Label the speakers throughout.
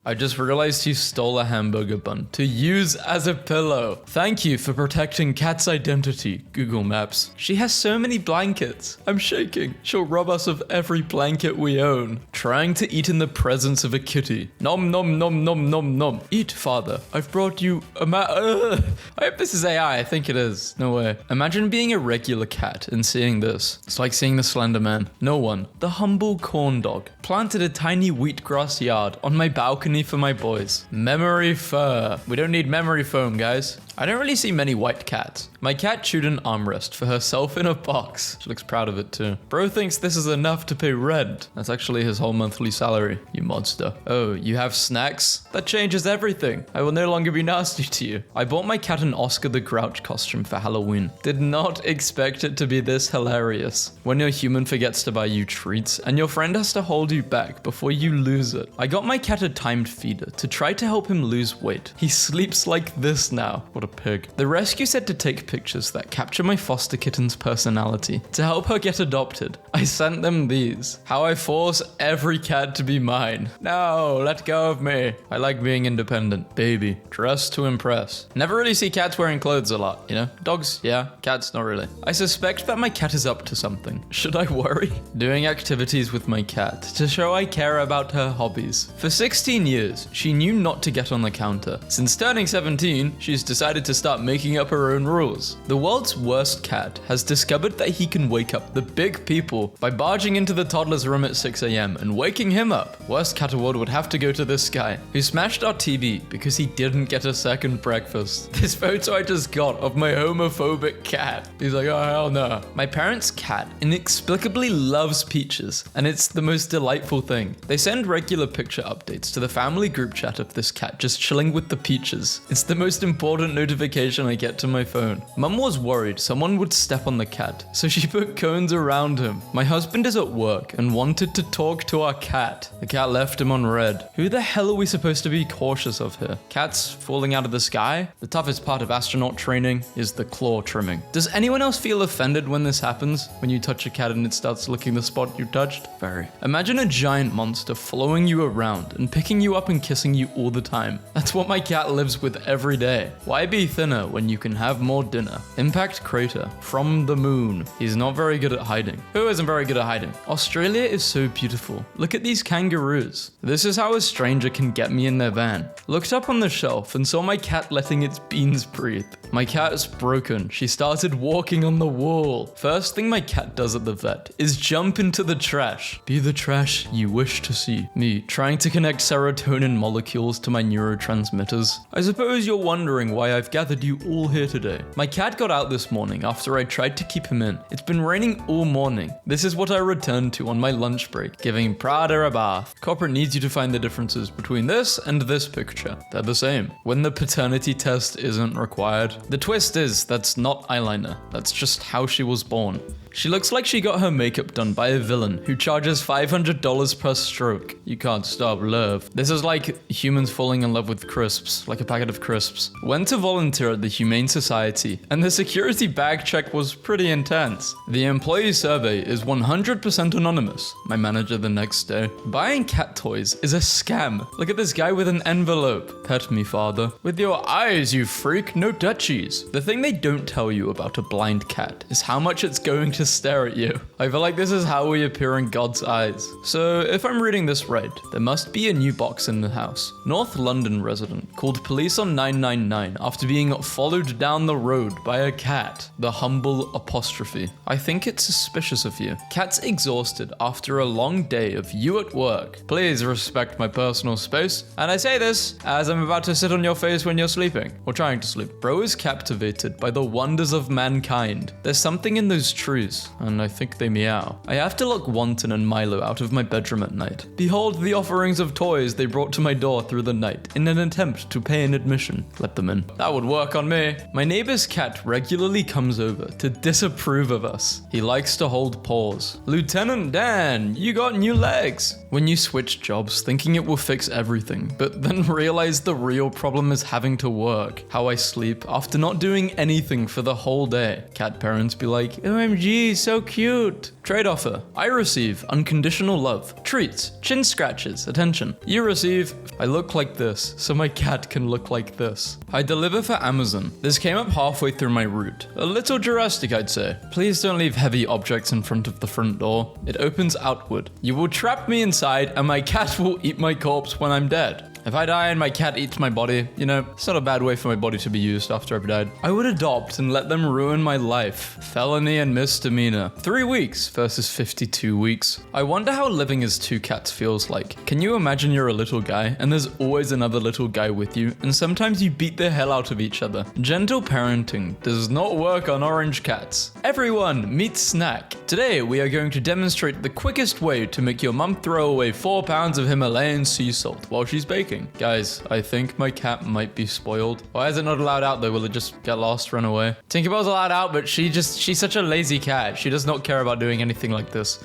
Speaker 1: I just realized you stole a hamburger bun to use as a pillow. Thank you for protecting Cat's identity, Google Maps. She has so many blankets. I'm shaking. She'll rob us of every blanket we own. Trying to eat in the presence of a kitty. Nom nom nom nom nom nom. Eat, father. I've brought you a I hope this is AI. I think it is. No way. Imagine being a regular cat and seeing this. It's like seeing the Slender Man. No one. The humble corn dog. Planted a tiny wheatgrass yard on my balcony for my boys. Memory fur. We don't need memory foam, guys. I don't really see many white cats. My cat chewed an armrest for herself in a box. She looks proud of it too. Bro thinks this is enough to pay rent. That's actually his whole monthly salary, you monster. Oh, you have snacks? That changes everything. I will no longer be nasty to you. I bought my cat an Oscar the Grouch costume for Halloween. Did not expect it to be this hilarious. When your human forgets to buy you treats and your friend has to hold you back before you lose it. I got my cat a timed feeder to try to help him lose weight. He sleeps like this now. What a pig. The rescue said to take pictures that capture my foster kitten's personality to help her get adopted. I sent them these. How I force every cat to be mine. No, let go of me. I like being independent. Baby, dress to impress. Never really see cats wearing clothes a lot, you know? Dogs, yeah. Cats, not really. I suspect that my cat is up to something. Should I worry? Doing activities with my cat to show I care about her hobbies. For 16 years, she knew not to get on the counter. Since turning 17, she's decided to start making up her own rules. The world's worst cat has discovered that he can wake up the big people by barging into the toddler's room at 6 a.m. and waking him up. Worst cat award would have to go to this guy, who smashed our TV because he didn't get a second breakfast. This photo I just got of my homophobic cat. He's like, oh hell no. My parents' cat inexplicably loves peaches, and it's the most delightful thing. They send regular picture updates to the family group chat of this cat just chilling with the peaches. It's the most important notification I get to my phone. Mum was worried someone would step on the cat, so she put cones around him. My husband is at work and wanted to talk to our cat. The cat left him on red. Who the hell are we supposed to be cautious of here? Cats falling out of the sky? The toughest part of astronaut training is the claw trimming. Does anyone else feel offended when this happens? When you touch a cat and it starts licking the spot you touched? Very. Imagine a giant monster following you around and picking you up and kissing you all the time. That's what my cat lives with every day. Why be thinner when you can have more dinner? Impact crater from the moon. He's not very good at hiding. Who isn't very good at hiding? Australia is so beautiful. Look at these kangaroos. This is how a stranger can get me in their van. Looked up on the shelf and saw my cat letting its beans breathe. My cat is broken. She started walking on the wall. First thing my cat does at the vet is jump into the trash. Be the trash you wish to see. Me trying to connect serotonin molecules to my neurotransmitters. I suppose you're wondering why I've gathered you all here today. My cat got out this morning after I tried to keep him in. It's been raining all morning. This is what I returned to on my lunch break, giving Prada a bath. Corporate needs you to find the differences between this and this picture. They're the same. When the paternity test isn't required. The twist is that's not eyeliner. That's just how she was born. She looks like she got her makeup done by a villain who charges $500 per stroke. You can't stop love. This is like humans falling in love with crisps, like a packet of crisps. Went to volunteer at the Humane Society, and the security bag check was pretty intense. The employee survey is 100% anonymous. My manager the next day. Buying cat toys is a scam. Look at this guy with an envelope. Pet me, father. With your eyes, you freak, no touchies. The thing they don't tell you about a blind cat is how much it's going to stare at you. I feel like this is how we appear in God's eyes. So if I'm reading this right, there must be a new box in the house. North London resident called police on 999 after being followed down the road by a cat. The humble apostrophe. I think it's suspicious of you. Cat's exhausted after a long day of you at work. Please respect my personal space. And I say this as I'm about to sit on your face when you're sleeping. Or trying to sleep. Bro is captivated by the wonders of mankind. There's something in those trees, and I think they meow. I have to lock Wanton and Milo out of my bedroom at night. Behold the offerings of toys they brought to my door through the night in an attempt to pay an admission. Let them in. That That would work on me. My neighbor's cat regularly comes over to disapprove of us. He likes to hold paws. Lieutenant Dan, you got new legs. When you switch jobs thinking it will fix everything, but then realize the real problem is having to work. How I sleep after not doing anything for the whole day. Cat parents be like, OMG, so cute. Trade offer. I receive unconditional love, treats, chin scratches, attention. You receive, I look like this, so my cat can look like this. I deliver for Amazon. This came up halfway through my route. A little drastic, I'd say. Please don't leave heavy objects in front of the front door. It opens outward. You will trap me inside and my cat will eat my corpse when I'm dead. If I die and my cat eats my body, you know, it's not a bad way for my body to be used after I've died. I would adopt and let them ruin my life. Felony and misdemeanor. 3 weeks versus 52 weeks. I wonder how living as 2 cats feels like. Can you imagine you're a little guy and there's always another little guy with you and sometimes you beat the hell out of each other? Gentle parenting does not work on orange cats. Everyone, meet Snack. Today we are going to demonstrate the quickest way to make your mum throw away 4 pounds of Himalayan sea salt while she's baking. Guys, I think my cat might be spoiled. Why is it not allowed out though? Will it just get lost, run away? Tinkerbell's allowed out, but she's such a lazy cat. She does not care about doing anything like this.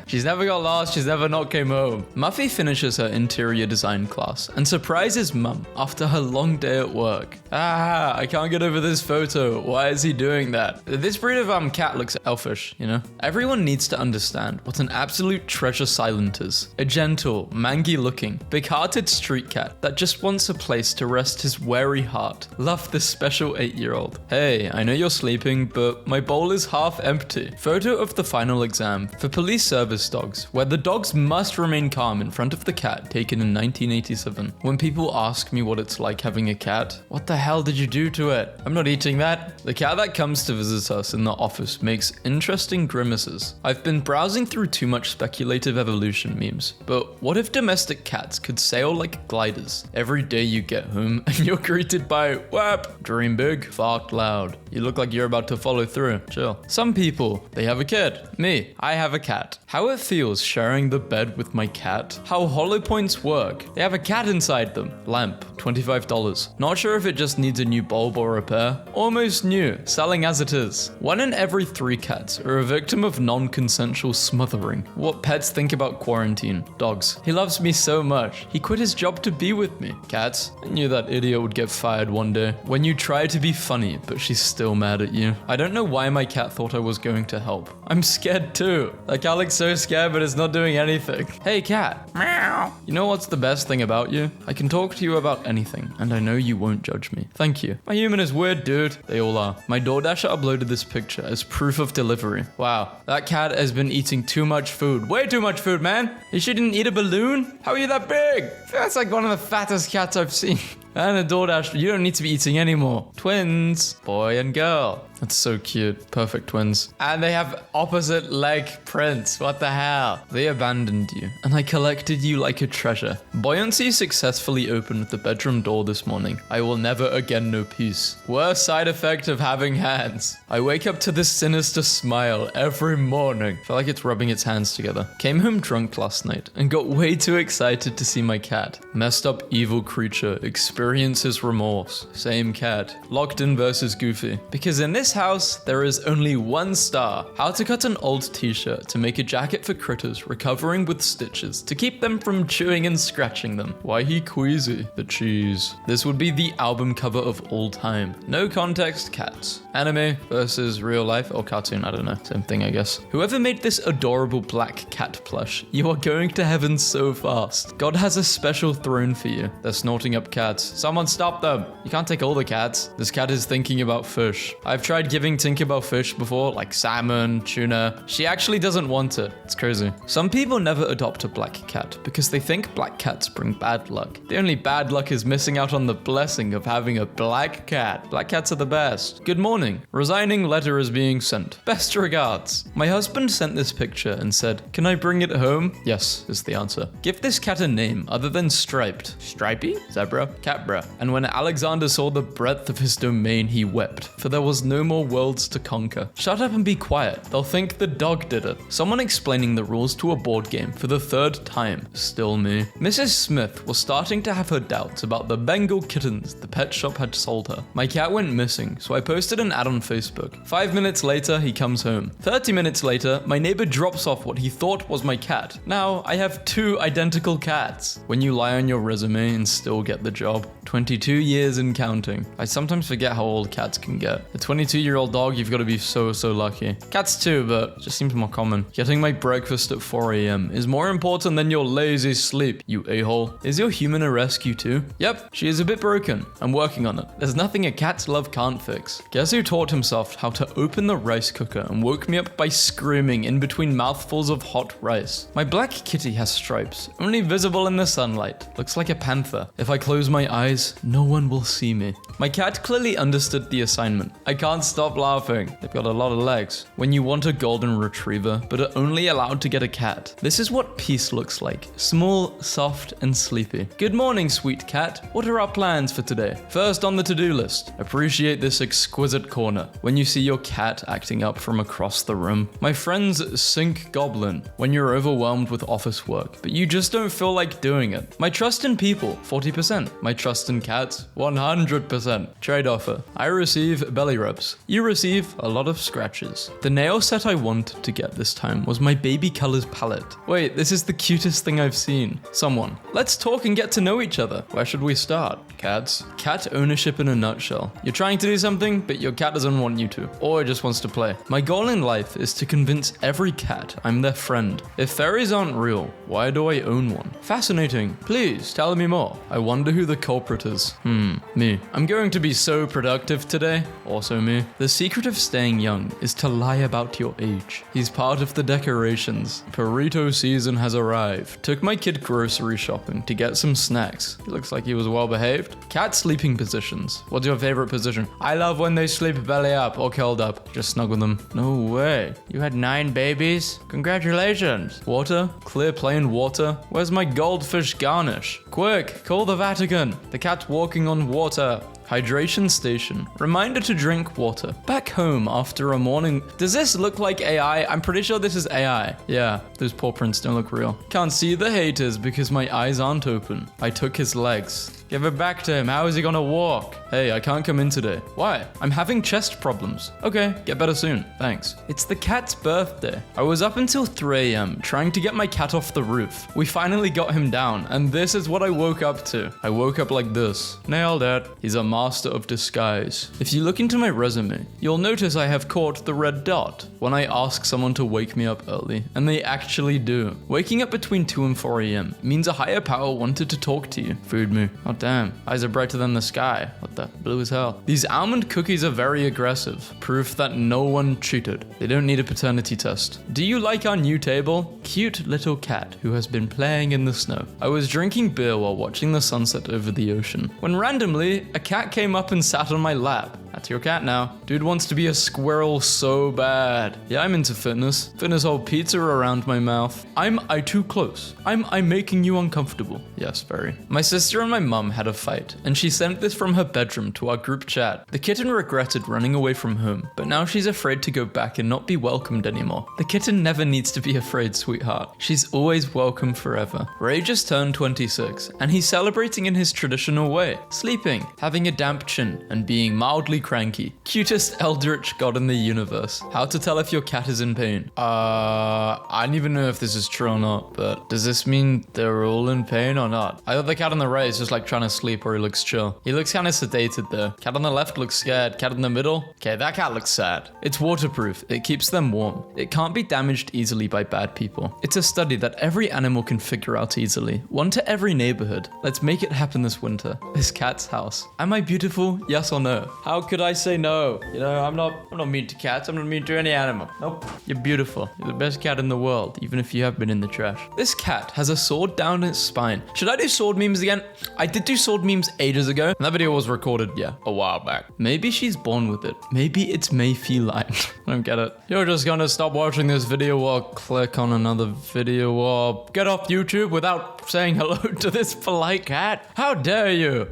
Speaker 1: She's never got lost, she's never not came home. Muffy finishes her interior design class and surprises mum after her long day at work. I can't get over this photo. Why is he doing that? This breed of cat looks elfish, you know? Everyone needs to understand what an absolute treasure Silent is. A gentle, mangy looking, big-hearted street cat that just wants a place to rest his wary heart. Love this special 8-year-old. Hey, I know you're sleeping, but my bowl is half empty. Photo of the final exam for police service dogs, where the dogs must remain calm in front of the cat, taken in 1987. When people ask me what it's like having a cat, what the hell did you do to it? I'm not eating that. The cat that comes to visit us in the office makes interesting grimaces. I've been browsing through too much speculative evolution memes, but what if domestic cats could sail like gliders? Every day you get home and you're greeted by WAP. Dream big, fart loud. You look like you're about to follow through. Chill. Some people, they have a kid. Me, I have a cat. How it feels sharing the bed with my cat. How hollow points work. They have a cat inside them. Lamp, $25. Not sure if it just needs a new bulb or repair. Almost new, selling as it is. 1 in every 3 cats are a victim of non-consensual smothering. What pets think about quarantine? Dogs. He loves me so much. He quit his job to be with me. Cats. I knew that idiot would get fired one day. When you try to be funny, but she's still mad at you. I don't know why my cat thought I was going to help. I'm scared too. Like Alex so scared, but it's not doing anything. Hey cat. Meow. You know what's the best thing about you? I can talk to you about anything, and I know you won't judge me. Thank you. My human is weird, dude. They all are. My DoorDasher uploaded this picture as proof of delivery. Wow. That cat has been eating too much food. Way too much food, man. You shouldn't eat a balloon? How are you that big? That's like one of the fattest cats I've seen. And a DoorDash, you don't need to be eating anymore. Twins, boy and girl. That's so cute. Perfect twins. And they have opposite leg prints. What the hell? They abandoned you, and I collected you like a treasure. Buoyancy successfully opened the bedroom door this morning. I will never again know peace. Worst side effect of having hands. I wake up to this sinister smile every morning. Feel like it's rubbing its hands together. Came home drunk last night and got way too excited to see my cat. Messed up evil creature experiences remorse. Same cat. Locked in versus Goofy. Because in this house, there is only one star. How to cut an old t-shirt to make a jacket for critters recovering with stitches to keep them from chewing and scratching them. Why he queasy? The cheese. This would be the album cover of all time. No context, cats. Anime versus real life or cartoon, I don't know. Same thing, I guess. Whoever made this adorable black cat plush, you are going to heaven so fast. God has a special throne for you. They're snorting up cats. Someone stop them. You can't take all the cats. This cat is thinking about fish. I've tried giving Tinkerbell fish before, like salmon, tuna. She actually doesn't want it. It's crazy. Some people never adopt a black cat because they think black cats bring bad luck. The only bad luck is missing out on the blessing of having a black cat. Black cats are the best. Good morning. Resigning letter is being sent. Best regards. My husband sent this picture and said, "Can I bring it home?" Yes, is the answer. Give this cat a name other than Striped. Stripey? Zebra? Catbra. And when Alexander saw the breadth of his domain, he wept, for there was no no more worlds to conquer. Shut up and be quiet. They'll think the dog did it. Someone explaining the rules to a board game for the third time. Still me. Mrs. Smith was starting to have her doubts about the Bengal kittens the pet shop had sold her. My cat went missing, so I posted an ad on Facebook. 5 minutes later, he comes home. 30 minutes later, my neighbor drops off what he thought was my cat. Now, I have 2 identical cats. When you lie on your resume and still get the job. 22 years and counting. I sometimes forget how old cats can get. A 22-year-old dog, you've got to be so lucky. Cats too, but it just seems more common. Getting my breakfast at 4 a.m. is more important than your lazy sleep, you a-hole. Is your human a rescue too? Yep, she is a bit broken. I'm working on it. There's nothing a cat's love can't fix. Guess who taught himself how to open the rice cooker and woke me up by screaming in between mouthfuls of hot rice? My black kitty has stripes, only visible in the sunlight. Looks like a panther. If I close my eyes, no one will see me. My cat clearly understood the assignment. I can't stop laughing. They've got a lot of legs. When you want a golden retriever, but are only allowed to get a cat. This is what peace looks like. Small, soft, and sleepy. Good morning, sweet cat. What are our plans for today? First on the to-do list. Appreciate this exquisite corner. When you see your cat acting up from across the room. My friend's sink goblin. When you're overwhelmed with office work, but you just don't feel like doing it. My trust in people, 40%. My trust in cats, 100%. Trade offer. I receive belly rubs. You receive a lot of scratches. The nail set I wanted to get this time was my baby colors palette. Wait, this is the cutest thing I've seen. Someone. Let's talk and get to know each other. Where should we start? Cats. Cat ownership in a nutshell. You're trying to do something, but your cat doesn't want you to. Or just wants to play. My goal in life is to convince every cat I'm their friend. If fairies aren't real, why do I own one? Fascinating. Please, tell me more. I wonder who the culprit is. Me. I'm going to be so productive today. Also me. The secret of staying young is to lie about your age. He's part of the decorations. Burrito season has arrived. Took my kid grocery shopping to get some snacks. He looks like he was well behaved. Cat sleeping positions. What's your favorite position? I love when they sleep belly up or curled up. Just snuggle them. No way. You had 9 babies? Congratulations. Water? Clear plain water? Where's my goldfish garnish? Quick, call the Vatican. The cat's walking on water. Hydration station. Reminder to drink water. Back home after a morning. Does this look like AI? I'm pretty sure this is AI. Yeah, those paw prints don't look real. Can't see the haters because my eyes aren't open. I took his legs. Give it back to him. How is he gonna walk? Hey, I can't come in today. Why? I'm having chest problems. Okay, get better soon. Thanks. It's the cat's birthday. I was up until 3 a.m. trying to get my cat off the roof. We finally got him down, and this is what I woke up to. I woke up like this. Nailed it. He's a master of disguise. If you look into my resume, you'll notice I have caught the red dot when I ask someone to wake me up early, and they actually do. Waking up between 2 and 4 a.m. means a higher power wanted to talk to you. Food me. Oh damn, eyes are brighter than the sky. What the? Blue as hell. These almond cookies are very aggressive. Proof that no one cheated. They don't need a paternity test. Do you like our new table? Cute little cat who has been playing in the snow. I was drinking beer while watching the sunset over the ocean, when randomly, a cat came up and sat on my lap. That's your cat now. Dude wants to be a squirrel so bad. Yeah, I'm into fitness. Fitness hold pizza around my mouth. I too close. I'm making you uncomfortable. Yes, very. My sister and my mum had a fight, and she sent this from her bedroom to our group chat. The kitten regretted running away from home, but now she's afraid to go back and not be welcomed anymore. The kitten never needs to be afraid, sweetheart. She's always welcome forever. Ray just turned 26, and he's celebrating in his traditional way. Sleeping, having a damp chin, and being mildly cranky. Cutest eldritch god in the universe. How to tell if your cat is in pain? I don't even know if this is true or not, but does this mean they're all in pain or not? I thought the cat on the right is just like trying to sleep or he looks chill. He looks kind of sedated though. Cat on the left looks scared. Cat in the middle? Okay, that cat looks sad. It's waterproof. It keeps them warm. It can't be damaged easily by bad people. It's a study that every animal can figure out easily. One to every neighborhood. Let's make it happen this winter. This cat's house. Am I beautiful? Yes or no? How could I say no? You know, I'm not mean to cats. I'm not mean to any animal. Nope. You're beautiful. You're the best cat in the world, even if you have been in the trash. This cat has a sword down its spine. Should I do sword memes again? I did do sword memes ages ago, and that video was recorded, yeah, a while back. Maybe she's born with it. Maybe it's May feline. I don't get it. You're just gonna stop watching this video or click on another video or get off YouTube without saying hello to this polite cat? How dare you?